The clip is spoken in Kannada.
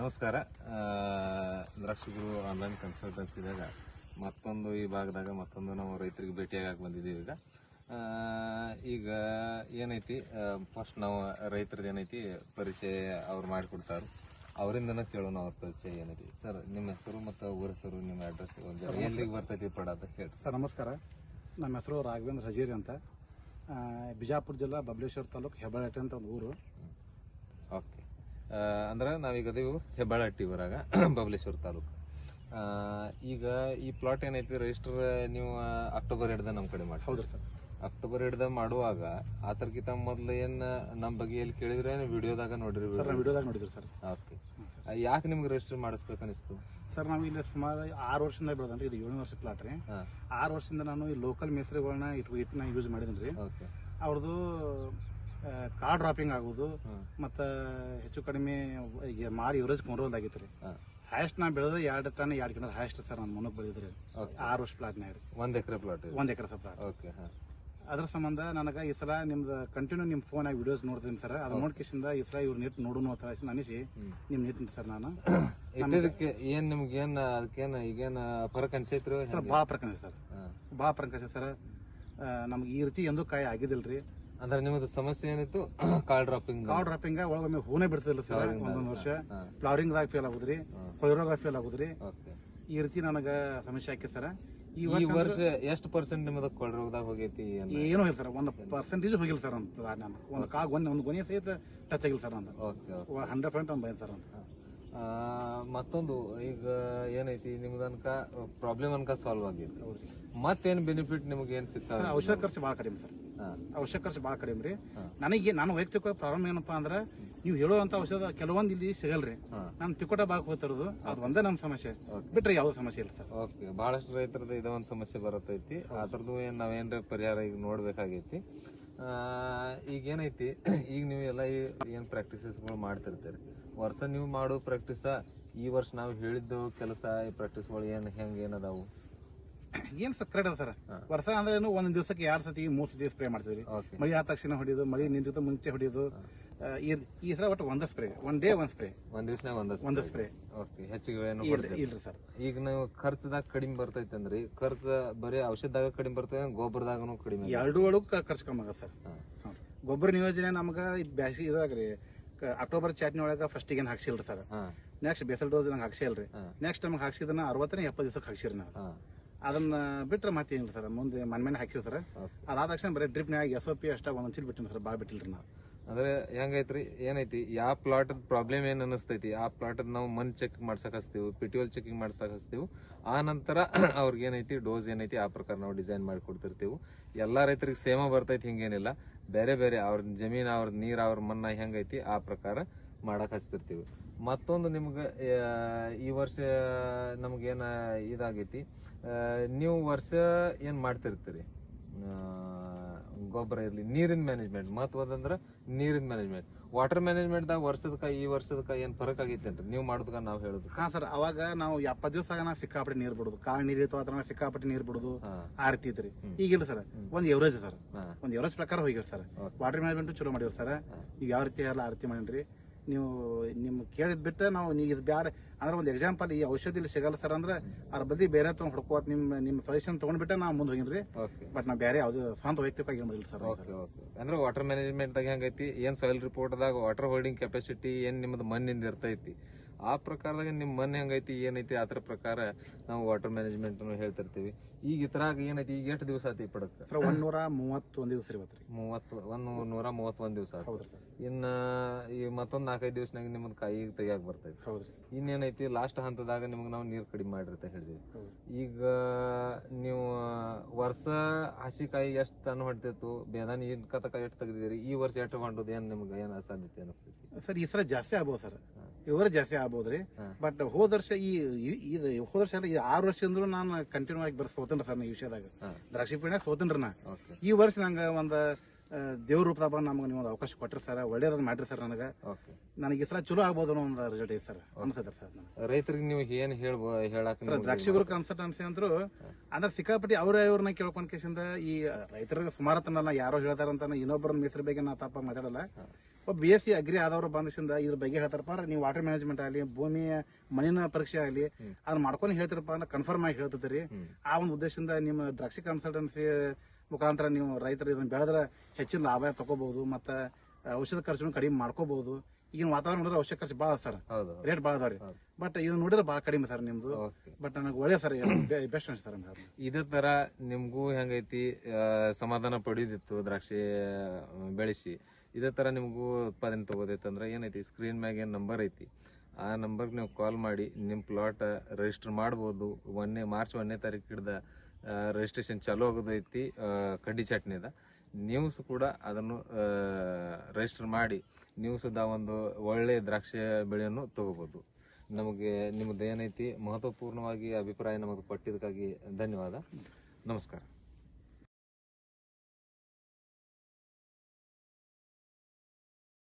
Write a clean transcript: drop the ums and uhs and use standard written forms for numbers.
ನಮಸ್ಕಾರ. ದ್ರಾಕ್ಷಿಗುರು ಆನ್ಲೈನ್ ಕನ್ಸಲ್ಟೆನ್ಸಿದಾಗ ಮತ್ತೊಂದು ಈ ಭಾಗದಾಗ ಮತ್ತೊಂದು ನಾವು ರೈತರಿಗೆ ಭೇಟಿಯಾಗಿ ಬಂದಿದ್ದೀವಿ. ಈಗ ಏನೈತಿ, ಫಸ್ಟ್ ನಾವು ರೈತರದ್ದು ಏನೈತಿ ಪರಿಚಯ ಅವ್ರು ಮಾಡಿಕೊಡ್ತಾರೆ, ಅವರಿಂದನೇ ಕೇಳೋಣ ಅವ್ರ ಪರಿಚಯ ಏನೈತಿ. ಸರ್, ನಿಮ್ಮ ಹೆಸರು ಮತ್ತು ಊರ ಹೆಸರು, ನಿಮ್ಮ ಅಡ್ರೆಸ್ ಎಲ್ಲಿಗೆ ಬರ್ತೈತಿ ಪಡೋದು ಹೇಳಿ. ಸರ್ ನಮಸ್ಕಾರ, ನಮ್ಮ ಹೆಸರು ರಾಘವೇಂದ್ರ ಹಜೀರಿ ಅಂತ, ಬಿಜಾಪುರ ಜಿಲ್ಲಾ ಬಬಲೇಶ್ವರ ತಾಲೂಕು ಹೆಬ್ಬಾಳಟ್ಟಿ ಅಂತ ಒಂದು ಊರು. ಓಕೆ, ಅಂದ್ರೆ ನಾವೀಗ ಅದೇವು ಹೆಬ್ಬಾಳಟ್ಟಿ ಊರಾಗ ಬಬಲೇಶ್ವರ ತಾಲೂಕು. ಈಗ ಈ ಪ್ಲಾಟ್ ಏನೈತಿ ರಿಜಿಸ್ಟರ್ ನೀವು ಅಕ್ಟೋಬರ್ 2 ನಮ್ಮ ಕಡೆ ಮಾಡಿ. ಹೌದ್ರಿ ಸರ್. ಅಕ್ಟೋಬರ್ 2 ಮಾಡುವಾಗ ಆತರ್ಕಿಂತ ಮೊದಲು ಏನ್ ನಮ್ಮ ಬಗ್ಗೆ ಎಲ್ಲಿ ಕೇಳಿದ್ರೆ ವಿಡಿಯೋದಾಗ ನೋಡಿರಿ? ವಿಡಿಯೋದಾಗ ನೋಡಿದ್ರಿ ಸರ್. ಓಕೆ, ಯಾಕೆ ನಿಮ್ಗೆ ರಿಜಿಸ್ಟರ್ ಮಾಡಿಸ್ಬೇಕು ಅನಿಸ್ತು? ಸರ್ ನಾವು ಇಲ್ಲಿ ಸುಮಾರು 6 ವರ್ಷದಿಂದ ಬೆಳೆದ್ರಿ, ಇದು 7ನೇ ವರ್ಷ ಪ್ಲಾಟ್ ರೀ. 6 ವರ್ಷದಿಂದ ನಾನು ಈ ಲೋಕಲ್ ಮೇಸ್ರಿಗಳನ್ನ ಇಟ್ನ ಯೂಸ್ ಮಾಡಿದ್ರಿ. ಅವ್ರದ್ದು ಕಾರ್ ಡ್ರಾಪಿಂಗ್ ಆಗೋದು ಮತ್ತು ಹೆಚ್ಚು ಕಡಿಮೆ ಈಗ ಮಾರಿ ಇವರೇಜ್ ಕೊಂಡ್ರೋಲ್ ಆಗಿತ್ತು ರೀ. ಹೈಯೆಸ್ಟ್ ನಾ ಬೆಳೆದ 2 ಟನ್ 2 ಕಿಲೋ ಹೈಯೆಸ್ಟ್ ಸರ್ ನಾನು ಮನಕ್ಕೆ ಬೆಳೆದ್ರಿ 6 ವರ್ಷ ಪ್ಲಾಟ್ನಾಗ ರೀ. 1 ಎಕರೆ ಪ್ಲಾಟ್? 1 ಎಕರೆ ಸರ್ ಪ್ಲಾಟ್. ಓಕೆ, ಅದ್ರ ಸಂಬಂಧ ನನಗೆ ಈ ಸಲ ನಿಮ್ದು ಕಂಟಿನ್ಯೂ ನಿಮ್ಮ ಫೋನ್ ಆಗಿ ವಿಡಿಯೋಸ್ ನೋಡ್ತೀನಿ ಸರ್. ಅದ್ರ ನೋಡ್ಕಿಸಿಂದ ಈ ಸಲ ಇವ್ರು ನೀಟ್ ನೋಡೋಣ ಅಂತ ಅನಿಸಿ ನಿಮ್ ನೀಟ್ ಸರ್ ನಾನು ಇದಕ್ಕೆ ಏನ್ ನಿಮ್ಗೇನ್ ಅದಕ್ಕೇನ್ ಈಗೇನ್ ಫರಕ್ ಅನ್ಸೈತ್ರಿ? ಸರ್ ಭಾಳ ಫರಕ್ ಅನ್ಸೈತೆ ಸರ್, ಭಾಳ ಫರಕ್ ಅನ್ಸೈತೆ ಸರ್. ನಮ್ಗೆ ಈ ರೀತಿ ಎಂದೂ ಕಾಯಿ ಆಗಿದಿಲ್ರಿ. ಅಂದ್ರೆ ನಿಮ್ಮದು ಸಮಸ್ಯೆ ಏನಿತ್ತು? ಕಾಲ್ ಡ್ರಾಪಿಂಗ್ ಒಳಗೊಮ್ಮೆ ಹೂನೇ ಬಿಡ್ತಿಲ್ಲ ಸರ್. ಒಂದೊಂದು ವರ್ಷ ಫ್ಲವರಿಂಗ್ ದಾಗ ಫೇಲ್ ಆಗುದ್ರಿ, ಕೊಯ್ರೋದಾಗ ಫೇಲ್ ಆಗುದ್ರಿ. ಈ ರೀತಿ ನನಗ ಸಮಸ್ಯೆ ಆಕೈತಿ ಸರ್. ಈ ವರ್ಷ ಎಷ್ಟು ಪರ್ಸೆಂಟ್ ನಿಮ್ಮದ ಕೊಳರೋಗದಾಗ ಹೋಗೈತಿ? ಏನೂ ಇಲ್ಲ ಸರ್, 1% ಹೋಗಿಲ್ಲ ಸರ್. ನಾನು ಒಂದು ಕಾಗ್ ಒಂದು ಗೊನೆ ಸಹಿತ ಟಚ್ ಆಗಿಲ್ಲ ಸರ್. ನಂದು 100% ಒಂದು ಬೈನ್ ಸರ್ ಅಂತ. ಮತ್ತೊಂದು ಈಗ ಏನೈತಿ ನಿಮ್ದು ಅನ್ಕ ಪ್ರಾಬ್ಲಮ್ ಅನ್ಕ ಸಾಲ್ವ್ ಆಗೈತಿ, ಮತ್ತೇನ್ ಬೆನಿಫಿಟ್ ನಿಮ್ಗೆ ಏನ್ ಸಿಗ್ತಾವ? ಔಷಧ ಖರ್ಚು ಭಾಳ ಕಡಿಮೆ ಸರ್. ಔಷಧ ಖರ್ಚು ಭಾಳ ಕಡಿಮೆ ರೀ. ನನಗೆ ನಾನು ವೈಯಕ್ತಿಕ ಪ್ರಾಬ್ಲಮ್ ಏನಪ್ಪಾ ಅಂದ್ರೆ, ನೀವು ಹೇಳುವಂತ ಔಷಧ ಕೆಲವೊಂದು ಇಲ್ಲಿ ಸಿಗಲ್ರಿ. ನಾನು ತಿಕ್ಕೋಟ ಬಾಗ್ ಹೋಗ್ತಿರೋದು, ಅದು ಒಂದೇ ನಮ್ಮ ಸಮಸ್ಯೆ, ಬಿಟ್ರೆ ಯಾವ್ದು ಸಮಸ್ಯೆ ಇಲ್ಲ ಸರ್. ಓಕೆ, ಬಹಳಷ್ಟು ರೈತರದ ಇದೊಂದು ಸಮಸ್ಯೆ ಬರತೈತಿ. ಅದ್ರದ್ದು ನಾವೇನ್ರ ಪರಿಹಾರ ಈಗ ನೋಡ್ಬೇಕಾಗೈತಿ. ಈಗ ಏನೈತಿ, ಈಗ ನೀವು ಎಲ್ಲ ಏನ್ ಪ್ರಾಕ್ಟೀಸಸ್ಗಳು ಮಾಡ್ತಿರ್ತೀರಿ, ವರ್ಷ ನೀವು ಮಾಡೋ ಪ್ರಾಕ್ಟೀಸ ಈ ವರ್ಷ ನಾವು ಹೇಳಿದ್ದು ಕೆಲಸ ಈ ಪ್ರಾಕ್ಟೀಸ್ಗಳು ಹೆಂಗ್ ಏನದಾವು? ಏನ್ ಸರ್ ಕರೆಕ್ಟ್ ಅದ ಸರ್. ವರ್ಷ ಅಂದ್ರೆ ಏನು, ಒಂದ್ ದಿವಸಕ್ಕೆ 2 ಸತಿ 3 ಸತಿ ಸ್ಪ್ರೇ ಮಾಡ್ತೀವಿ. ಮಳಿ ಆದ ತಕ್ಷಣ ಹೊಡಿಯೋದು, ಮಳಿ ನಿಂತ ಮುಂಚೆ ಹೊಡಿಯೋದು. ಈ ಸಲ ಒಟ್ಟು ಒಂದ ಸ್ಪ್ರೇ, ಒನ್ ಡೇ ಒಂದ್ ಸ್ಪ್ರೇ, ಒಂದ್ ದಿವಸ ಒಂದ್ ಸ್ಪ್ರೇ. ಓಕೆ, ಹೆಚ್ಚಿಗೆ ಇಲ್ರಿ ಸರ್. ಈಗ ನೀವು ಖರ್ಚದಾಗ ಕಡಿಮೆ ಬರ್ತೈತೆ ಅಂದ್ರಿ, ಖರ್ಚು ಬರೀ ಔಷಧದಾಗ ಕಡಿಮೆ ಬರ್ತೈತೆ, ಗೊಬ್ಬರದಾಗನು ಕಡಿಮೆ? ಎರಡೂ ಒಳಗೂ ಖರ್ಚು ಕಮ್ಮಿ ಆಗತ್ತೆ ಸರ್. ಗೊಬ್ಬರ ನಿಯೋಜನೆ ನಮಗ ಬ್ಯಾಸಿ ಇದಾಗ್ರಿ, ಅಕ್ಟೋಬರ್ ಚಾಟ್ನಿ ಒಳಗ ಫಸ್ಟ್ ಏನ್ ಹಾಕ್ಸಿಲ್ರಿ ಸರ್. ನೆಕ್ಸ್ಟ್ ಬೇಸಲ್ ಡೋಸ್ ನಂಗೆ ಹಾಕ್ಸಿಲ್ರಿ. ನೆಕ್ಸ್ಟ್ ನಮ್ಗೆ ಹಾಕ್ಸಿದನ್ನ 60-70 ದಿವಸಕ್ಕೆ ಹಾಕ್ಸಿರಿ ನಾವು. ಅದನ್ನ ಬಿಟ್ರೆ ಮತ್ತೇನಿಲ್ಲ ಸರ್. ಮುಂದೆ ಮನೆ ಹಾಕಿವಿ ಸರ್. ಅದಾದ ತಕ್ಷಣ ಬರೀ ಡ್ರಿಪ್ನ್ಯಾಗ SOP ಅಷ್ಟ ಒಂದೊಂದ್ ಚೀಲ ಬಿಟ್ಟಿನಿ ಸರ್, ಭಾಳ ಬಿಟ್ಟಿಲ್ರಿ ನಾವು. ಅಂದ್ರೆ ಹೆಂಗೈತ್ರಿ, ಏನೈತಿ, ಯಾವ ಪ್ಲಾಟ್ ಪ್ರಾಬ್ಲಮ್ ಏನ್ ಅನಿಸ್ತೈತಿ ಆ ಪ್ಲಾಟ್ ನಾವು ಮನ್ ಚೆಕ್ ಮಾಡ್ಸಕ್ ಹಚ್ತೀವಿ, PTOL ಚೆಕಿಂಗ್ ಮಾಡ್ಸಕ್ ಹಚ್ತೀವಿ. ಆ ನಂತರ ಅವ್ರಿಗೆ ಏನೈತಿ ಡೋಸ್ ಏನೈತಿ ಆ ಪ್ರಕಾರ ನಾವು ಡಿಸೈನ್ ಮಾಡಿ ಕೊಡ್ತಿರ್ತೀವಿ. ಎಲ್ಲಾ ರೈತರಿಗೆ ಸೇಮ ಬರ್ತೈತಿ ಹಿಂಗೇನಿಲ್ಲ, ಬೇರೆ ಬೇರೆ ಅವ್ರ ಜಮೀನ್, ಅವ್ರ ನೀರ್, ಅವ್ರ ಮಣ್ಣ ಹೆಂಗೈತಿ ಆ ಪ್ರಕಾರ ಮಾಡಕ್ ಹಚ್ತಿರ್ತೀವಿ. ಮತ್ತೊಂದು ನಿಮ್ಗೆ ಈ ವರ್ಷ ನಮ್ಗೇನ ಇದಾಗೈತಿ, ನೀವು ವರ್ಷ ಏನ್ ಮಾಡ್ತಿರ್ತೀರಿ, ಗೊಬ್ಬರ ಇರ್ಲಿ, ನೀರಿನ ಮ್ಯಾನೇಜ್ಮೆಂಟ್ ಮಹತ್ವದಂದ್ರ ನೀರಿನ ಮ್ಯಾನೇಜ್ಮೆಂಟ್, ವಾಟರ್ ಮ್ಯಾನೇಜ್ಮೆಂಟ್ ದಾಗ ವರ್ಷದಕ್ಕ ಈ ವರ್ಷದಕ್ಕ ಏನ್ ಫರಕ್ ಆಗೈತೇನ್ರಿ ನೀವು ಮಾಡೋದಕ್ಕ ನಾವು ಹೇಳುದು? ಹಾ ಸರ್, ಅವಾಗ ನಾವು 70 ದಿವಸ ಸಿಕ್ಕಾಪಟ್ಟೆ ನೀರ್ ಬಿಡುದು, ಕಾಳು ನೀರ್ ಇತ್ತು ಅದ್ರ ಸಿಕ್ಕಾಪಟ್ಟೆ ನೀರ್ ಬಿಡುದು, ಆ ರೀತಿ ಇದ್ರಿ. ಈಗಿಲ್ಲ ಸರ್, ಒಂದ್ ಎವರೇಜ್ ಸರ್, ಒಂದ್ ಎವರೇಜ್ ಪ್ರಕಾರ ಹೋಗಿರ್ ಸರ್. ವಾಟರ್ ಮ್ಯಾನೇಜ್ಮೆಂಟ್ ಚಲೋ ಮಾಡಿವ್ರಿ ಸರ್. ನೀವು ಯಾವ ರೀತಿ ಎಲ್ಲ ಆ ರೀತಿ ಮಾಡಿರಿ. ನೀವು ನಿಮ್ ಕೇಳಿದ್ ಬಿಟ್ಟು ನಾವು ನೀವು ಇದು ಬ್ಯಾಡ ಅಂದ್ರೆ, ಒಂದು ಎಕ್ಸಾಂಪಲ್, ಈ ಔಷಧಿ ಇಲ್ಲಿ ಸಿಗಲ್ಲ ಸರ್ ಅಂದ್ರೆ ಅದ್ರ ಬದಿ ಬೇರೆ ತಗೊಂಡ್ ಹೊಡ್ಕೋತ್ ನಿಮ್ ಸಜೆಷನ್ ತಗೊಂಡ್ಬಿಟ್ಟೆ ನಾವು ಮುಂದೆ ಹೋಗಿನ್ರಿ. ಬಟ್ ನಾವು ಬೇರೆ ಯಾವ್ದು ಸ್ವಂತ ವೈಯಕ್ತಿಕವಾಗಿ ಮಾಡಿಲ್ಲ ಸರ್. ಅಂದ್ರೆ ವಾಟರ್ ಮ್ಯಾನೇಜ್ಮೆಂಟ್ ದಾಗ ಹೆಂಗೈತಿ, ಏನ್ ಸಾಯಿಲ್ ರಿಪೋರ್ಟ್ ದಾಗ ವಾಟರ್ ಹೋಲ್ಡಿಂಗ್ ಕೆಪಾಸಿಟಿ ಏನ್ ನಿಮ್ದು ಮಣ್ಣಿಂದ ಇರ್ತೈತಿ, ಆ ಪ್ರಕಾರದಾಗ ನಿಮ್ ಮಣ್ಣು ಹೆಂಗೈತಿ ಏನೈತಿ ಅದ್ರ ಪ್ರಕಾರ ನಾವು ವಾಟರ್ ಮ್ಯಾನೇಜ್ಮೆಂಟ್ ಹೇಳ್ತಿರ್ತೀವಿ. ಈಗ ಇದ್ರಾಗ ಏನೈತಿ, ಈಗ ಎಷ್ಟು ದಿವಸ ಆತಿ ಪಡಕ್ಕೆ? 131 ದಿವಸ ಇವತ್ತು 131 ದಿವಸ. ಇನ್ನ ಈ ಮತ್ತೊಂದ್ 4-5 ದಿವಸನಾಗ ನಿಮ್ದು ಕಾಯಿ ತೆಗಿಯಾಕ ಬರ್ತೈತಿ. ಇನ್ನೇನೈತಿ, ಲಾಸ್ಟ್ ಹಂತದಾಗ ನಿಮ್ಗೆ ನಾವು ನೀರ್ ಕಡಿಮೆ ಮಾಡಿರ್ತ ಹೇಳಿದ್ವಿ. ಈಗ ನೀವು ವರ್ಷ ಹಸಿಕಾಯಿ ಎಷ್ಟು ಟನ್ ಹೊಡ್ತಿತ್ತು, ಬೇದಾನಿ ಕತಕ ಎಷ್ಟು ತೆಗ್ದಿರಿ, ಈ ವರ್ಷ ಎಷ್ಟು ಹೊಂಡೋದು ಏನ್ ನಿಮ್ಗೆ ಏನ್ ಸಾಧ್ಯತೆ ಅನಿಸ್ತೈತಿ ಸರ್? ಈ ಸಲ ಜಾಸ್ತಿ ಆಗ್ಬೋದು ಸರ್, ಇವರ ಜಾಸ್ತಿ ಆಗ್ಬೋದ್ರಿ. ಬಟ್ ಹೋದ ವರ್ಷ ಹೋದ ವರ್ಷ 6 ವರ್ಷದಿಂದ ನಾನು ಕಂಟಿನ್ಯೂ ಆಗಿ ಸೋತನ್ರಿ ಸರ್. ಈ ವಿಷಯದಾಗ ದ್ರಾಕ್ಷಿ ಪೀಣ್ಯಾಗ ಸೋತನ್ರಿ ನಾ. ಈ ವರ್ಷ ನಂಗೆ ಒಂದು ದೇವ್ರ ರೂಪದಾಗ ನಮ್ಗೆ ನೀವು ಒಂದು ಅವಕಾಶ ಕೊಟ್ರಿ ಸರ್, ಒಳ್ಳೇದ್ ಮಾಡ್ರಿ ಸರ್. ನನಗೆ ಈ ಸಲ ಚಲೋ ಆಗ್ಬೋದು ಅನ್ನೋ ಒಂದು ರಿಸಲ್ಟ್ ಐತಿ ಸರ್, ಅನ್ಸತ್ರಿ ಸರ್. ರೈತರಿಗೆ ನೀವು ಏನ್ ಹೇಳಕ್ ದ್ರಾಕ್ಷಿಗುರು ಕನ್ಸಲ್ಟೆನ್ಸಿ ಅಂದ್ರು ಅಂದ್ರೆ ಸಿಕ್ಕಾಪಟ್ಟಿ ಇವ್ರನ್ನ ಕೇಳ್ಕೊಂಡ್ ಕೇಸಿಂದ ಈ ರೈತರಿಗೆ ಸುಮಾರು ತನ ಯಾರೋ ಹೇಳ್ತಾರಂತ ಇನ್ನೊಬ್ಬರ ಮೆಸರು ಬಗ್ಗೆ ನಾ ತಪ್ಪ ಮಾತಾಡಲ್ಲ. ಒಬ್ಬ BSc ಅಗ್ರಿ ಆದವರು ಬಂದಿಸಿಂದ ಇದ್ರ ಬಗ್ಗೆ ಹೇಳ್ತಾರಪ್ಪ ಅಂದ್ರೆ ನೀವು ವಾಟರ್ ಮ್ಯಾನೇಜ್ಮೆಂಟ್ ಆಗಲಿ ಭೂಮಿಯ ಮಣ್ಣಿನ ಪರೀಕ್ಷೆ ಆಗಲಿ ಅದನ್ನ ಮಾಡ್ಕೊಂಡು ಹೇಳ್ತಿರಪ್ಪ ಅಂದ್ರೆ ಕನ್ಫರ್ಮ್ ಆಗಿ ಹೇಳ್ತಿರ್ತೀರಿ. ಆ ಒಂದು ಉದ್ದೇಶದಿಂದ ನಿಮ್ಮ ದ್ರಾಕ್ಷಿ ಕನ್ಸಲ್ಟೆನ್ಸಿ ಮುಖಾಂತರ ನೀವು ರೈತರು ಇದನ್ನ ಬೆಳೆದ್ರೆ ಹೆಚ್ಚಿನ ಲಾಭ ತಗೋಬಹುದು, ಮತ್ತೆ ಔಷಧ ಖರ್ಚು ಕಡಿಮೆ ಮಾಡ್ಕೋಬಹುದು. ಈಗಿನ ವಾತಾವರಣ ನೋಡಿದ್ರೆ ಔಷಧ ಖರ್ಚು ಭಾಳ ಸರ್, ರೇಟ್ ಭಾಳ ಅದಾವ್ರಿ. ಬಟ್ ಇದು ನೋಡಿದ್ರೆ ಭಾಳ ಕಡಿಮೆ ಸರ್ ನಿಮ್ದು. ಬಟ್ ನನಗೆ ಒಳ್ಳೆ ಸರ್, ಬೆಸ್ಟ್ ಅನ್ಸ್ತಾರ. ಇದೇ ತರ ನಿಮ್ಗೂ ಹೆಂಗೈತಿ ಸಮಾಧಾನ ಪಡೆಯೋದಿತ್ತು ದ್ರಾಕ್ಷಿ ಬೆಳೆಸಿ, ಇದೇ ತರ ನಿಮ್ಗೂ ಉತ್ಪಾದನೆ ತಗೋದೈತಂದ್ರ ಏನೈತಿ, ಸ್ಕ್ರೀನ್ ಮ್ಯಾಗ ಏನ್ ನಂಬರ್ ಐತಿ ಆ ನಂಬರ್ಗೆ ನೀವು ಕಾಲ್ ಮಾಡಿ ನಿಮ್ಮ ಪ್ಲಾಟ್ ರಿಜಿಸ್ಟರ್ ಮಾಡ್ಬೋದು. ಮಾರ್ಚ್ 1ನೇ ತಾರೀಕು ಹಿಡ್ದ ರಿಜಿಸ್ಟ್ರೇಷನ್ ಚಾಲೂ ಆಗೋದೈತಿ ಕಡ್ಡಿ ಚಟ್ನಿದ. ನೀವು ಕೂಡ ಅದನ್ನು ರಿಜಿಸ್ಟರ್ ಮಾಡಿ ನೀವು ಸುದಾ ಒಂದು ಒಳ್ಳೆ ದ್ರಾಕ್ಷಿ ಬೆಳೆಯನ್ನು ತಗೋಬಹುದು. ನಮಗೆ ನಿಮ್ಮದು ಏನೈತಿ ಮಹತ್ವಪೂರ್ಣವಾಗಿ ಅಭಿಪ್ರಾಯ ನಮಗೆ ಪಟ್ಟಿದ್ದಕ್ಕಾಗಿ ಧನ್ಯವಾದ. ನಮಸ್ಕಾರ.